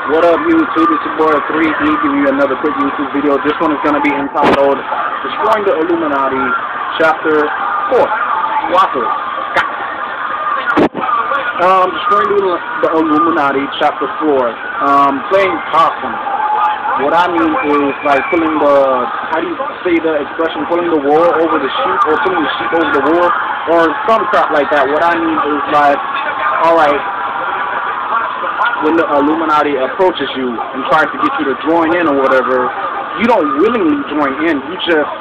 What up, YouTube? It's your boy 3E giving you another quick YouTube video. This one is going to be entitled Destroying the Illuminati, Chapter 4. Water. Destroying the Illuminati, Chapter 4. Playing possum. What I mean is like pulling the, how do you say the expression, pulling the wool over the sheep, or pulling the sheep over the wool, or some crap like that. What I mean is like, alright, when the Illuminati approaches you and tries to get you to join in or whatever, you don't willingly join in. You just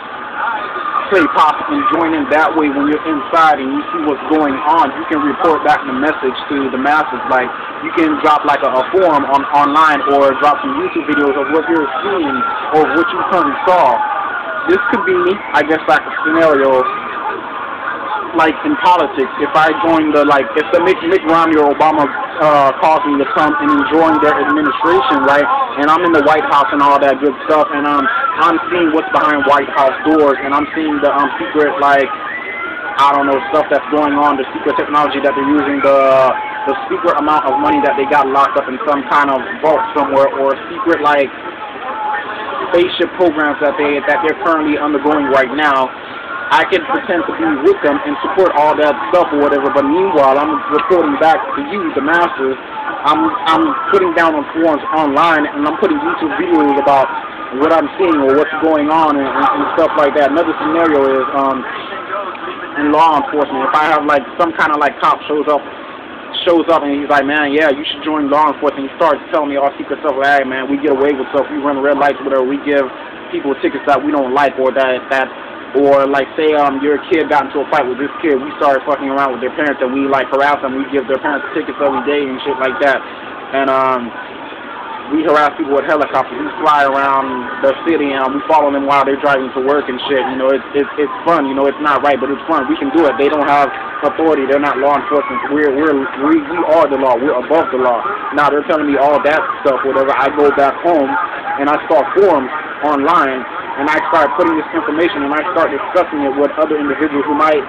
play possum and join in that way. When you're inside and you see what's going on, you can report back the message to the masses. Like, you can drop like a forum online, or drop some YouTube videos of what you're seeing or what you currently saw. This could be, I guess, like a scenario like in politics. If I join the, like, if the Mitt Romney or Obama calls me to come and join their administration, right, and I'm in the White House and all that good stuff, and I'm seeing what's behind White House doors, and I'm seeing the secret, like, I don't know, stuff that's going on, the secret technology that they're using, the secret amount of money that they got locked up in some kind of vault somewhere, or secret, like, spaceship programs that they're currently undergoing right now. I can pretend to be with them and support all that stuff or whatever, but meanwhile, I'm reporting back to you, the masses. I'm putting down on forums online, and I'm putting YouTube videos about what I'm seeing or what's going on and stuff like that. Another scenario is in law enforcement. If I have like some kind of like cop shows up and he's like, man, yeah, you should join law enforcement. He starts telling me all secret stuff like, hey, man, we get away with stuff. We run red lights, whatever. We give people tickets that we don't like, or or like, say your kid got into a fight with this kid, we started fucking around with their parents and we like harass them, we give their parents tickets every day and shit like that. And we harass people with helicopters, we fly around the city and we follow them while they're driving to work and shit. You know, it's fun, you know, it's not right, but it's fun. We can do it. They don't have authority, they're not law enforcement. We are the law, we're above the law. Now they're telling me all that stuff, whatever. I go back home and I start forums online, and I start putting this information and I start discussing it with other individuals who might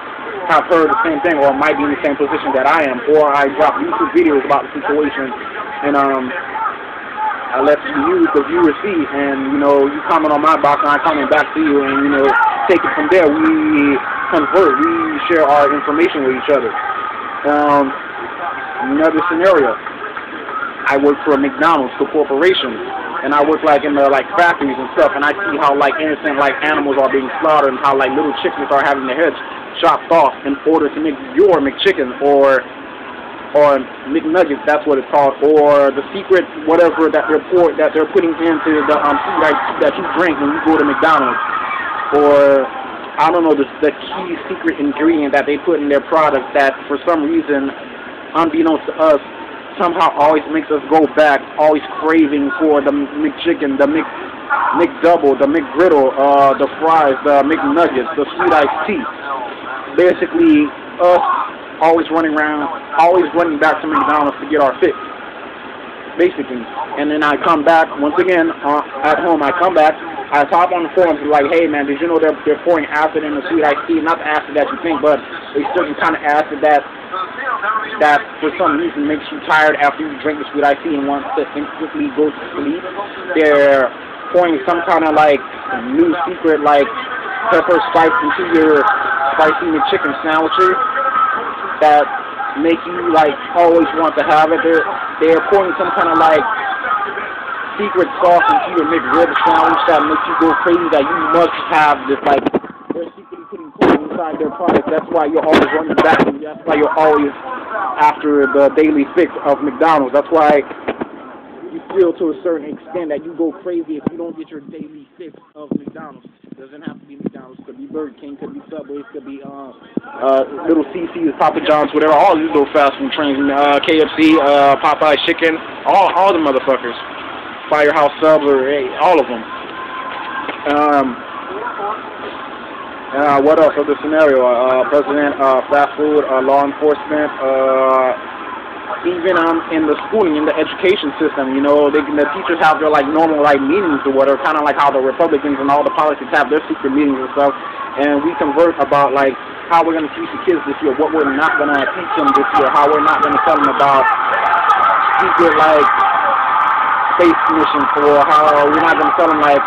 have heard the same thing or might be in the same position that I am, or I drop YouTube videos about the situation, and I let the viewers see, and, you know, you comment on my box and I comment back to you, and, you know, take it from there. We convert, we share our information with each other. Another scenario, I work for a McDonald's, the corporation, and I work like in the like factories and stuff, and I see how like innocent like animals are being slaughtered, and how like little chickens are having their heads chopped off in order to make your McChicken or McNuggets, that's what it's called, or the secret whatever that they're putting into the food that you drink when you go to McDonald's, or I don't know, the key secret ingredient that they put in their product that for some reason, unbeknownst to us, somehow always makes us go back, always craving for the McChicken, the McDouble, the McGriddle, the fries, the McNuggets, the sweet iced tea. Basically, us always running back to McDonald's to get our fix. Basically. And then I come back, once again, at home, I come back, I talk on the forums, like, hey man, did you know they're pouring acid in the sweet iced tea? Not the acid that you think, but a certain kind of acid that for some reason makes you tired after you drink the sweet iced tea and wants to instantly go to sleep. They're pouring some kind of like new secret like pepper spice into your spicy McChicken sandwiches that make you like always want to have it. They're pouring some kind of like secret sauce into your McRib sandwich that makes you go crazy, that you must have this, like, they're secretly putting coal inside their product. That's why you're always running back, and that's why you're always after the daily fix of McDonald's. That's why you feel to a certain extent that you go crazy if you don't get your daily fix of McDonald's. It doesn't have to be McDonald's, could be Burger King, could be Subway, could be Little CC's, Papa John's, whatever, all these little fast food trains, KFC, Popeye's Chicken, all the motherfuckers. Firehouse Subs, or hey, all of them. What else of the scenario? President, fast food, law enforcement, even in the schooling, in the education system, you know, the teachers have their like normal like meetings or whatever, kind of like how the Republicans and all the politics have their secret meetings and stuff, and we converse about like how we're going to teach the kids this year, what we're not going to teach them this year, how we're not going to tell them about secret like space mission, for how we're not going to tell them, like,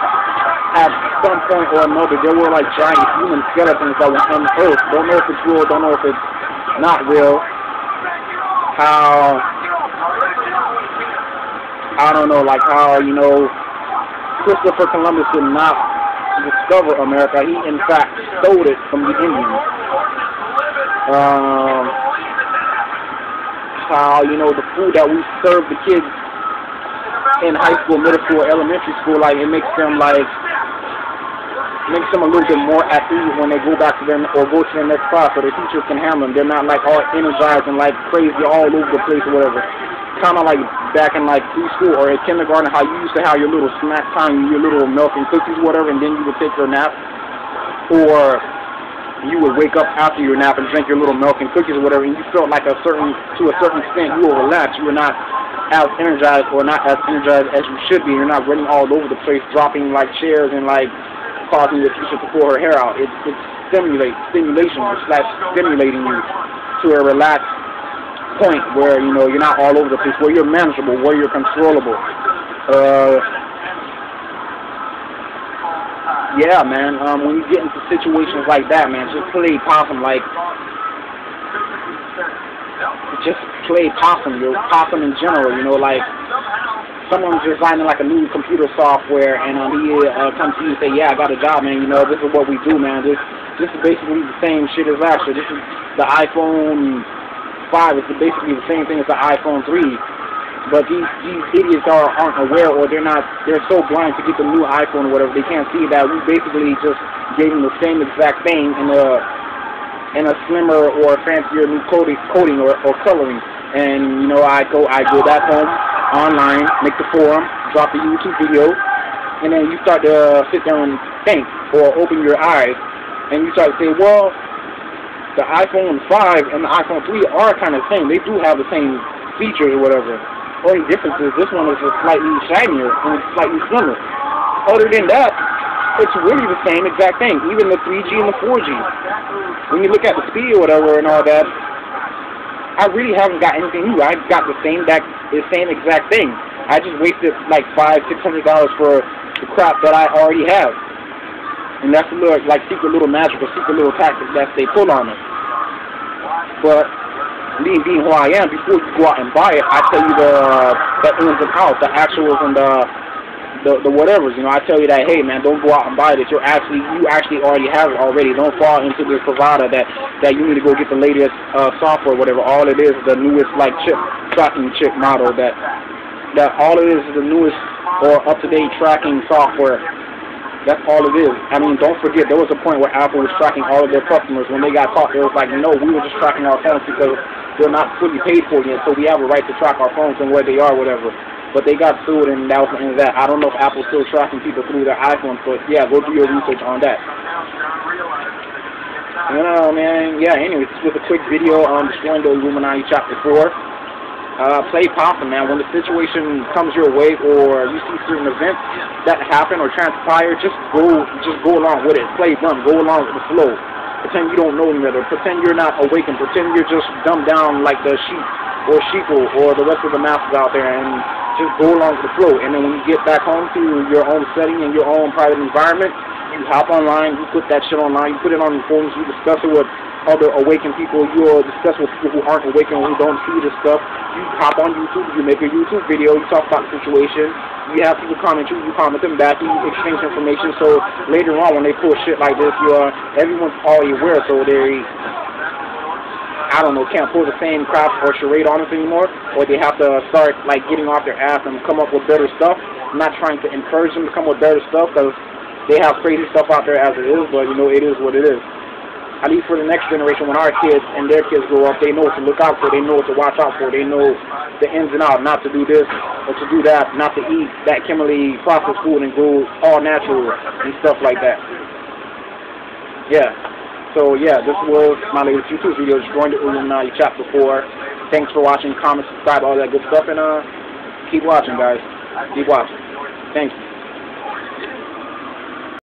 at some point or another, there were, like, giant human skeletons that were on Earth. Don't know if it's real, don't know if it's not real. How, I don't know, like how, you know, Christopher Columbus did not discover America. He, in fact, stole it from the Indians. How, you know, the food that we serve the kids in high school, middle school, elementary school, like, it makes them, like, makes them a little bit more at ease when they go back to them or go to their next class, so the teachers can handle them. They're not, like, all energized and, like, crazy all over the place or whatever. Kind of like back in, like, preschool or at kindergarten, how you used to have your little snack time, your little milk and cookies, whatever, and then you would take your nap, or you would wake up after your nap and drink your little milk and cookies or whatever, and you felt like to a certain extent you were relaxed. You were not as energized or not as energized as you should be. You're not running all over the place, dropping, like, chairs and, like, causing your teacher to pull her hair out. It's stimulation. It's like stimulating you to a relaxed point where, you know, you're not all over the place, where you're manageable, where you're controllable. Yeah, man, when you get into situations like that, man, just play possum, like, just play possum, you're possum in general, you know, like, someone's designing, like, a new computer software, and he comes to you and say, yeah, I got a job, man, you know, this is what we do, man, this is basically the same shit as last year. This is the iPhone 5, it's basically the same thing as the iPhone 3, but these idiots aren't aware, or they're so blind to get the new iPhone or whatever, they can't see that we basically just gave them the same exact thing in a slimmer or fancier new coating or coloring. And, you know, I go back home, online, make the forum, drop the YouTube video, and then you start to sit there and think, or open your eyes, and you start to say, well, the iPhone 5 and the iPhone 3 are kind of the same. They do have the same features or whatever. Only difference is this one is just slightly shinier and slightly slimmer. Other than that, it's really the same exact thing, even the 3G and the 4G. When you look at the speed or whatever and all that, I really haven't got anything new. I got the same exact thing. I just wasted like $500–600 for the crap that I already have. And that's a little, like, secret little magic or secret little tactic that they pull on us. But me being who I am, before you go out and buy it, I tell you the ins and outs, the actuals and the whatevers. You know, I tell you that, hey man, don't go out and buy this. You actually already have it already. Don't fall into this provider that you need to go get the latest software, whatever. All it is the newest, like, tracking chip model. That all it is the newest or up-to-date tracking software. That's all it is. I mean, don't forget, there was a point where Apple was tracking all of their customers. When they got caught, it was like, no, we were just tracking our phones because they're not fully paid for yet, so we have a right to track our phones and where they are, whatever. But they got sued, and that was the end of that. I don't know if Apple's still tracking people through their iPhones, but yeah, go do your research on that. You know, man, yeah, anyway, this was a quick video on Destroying the Illuminati Chapter 4. Play possum, man. When the situation comes your way, or you see certain events that happen or transpire, just go along with it. Play dumb. Go along with the flow. Pretend you don't know them, or pretend you're not awakened. Pretend you're just dumbed down like the sheep or sheeple or the rest of the masses out there, and just go along with the flow. And then when you get back home to your own setting and your own private environment, you hop online, you put that shit online, you put it on your phones, you discuss it with other awakened people, you'll discuss with people who aren't awakened, who don't see this stuff. You hop on YouTube, you make a YouTube video, you talk about the situation, you have people comment you comment them back, you exchange information, so later on when they pull shit like this, everyone's already aware, so they, I don't know, can't pull the same crap or charade on us anymore, or they have to start, like, getting off their ass and come up with better stuff. I'm not trying to encourage them to come with better stuff, because they have crazy stuff out there as it is, but, you know, it is what it is. At least for the next generation, when our kids and their kids grow up, they know what to look out for, they know what to watch out for, they know the ins and outs, not to do this or to do that, not to eat that chemically processed food and go all natural and stuff like that. Yeah. So, yeah, this was my latest YouTube video, Destroying the Illuminati Chapter 4. Thanks for watching, comment, subscribe, all that good stuff, and keep watching, guys. Keep watching. Thanks.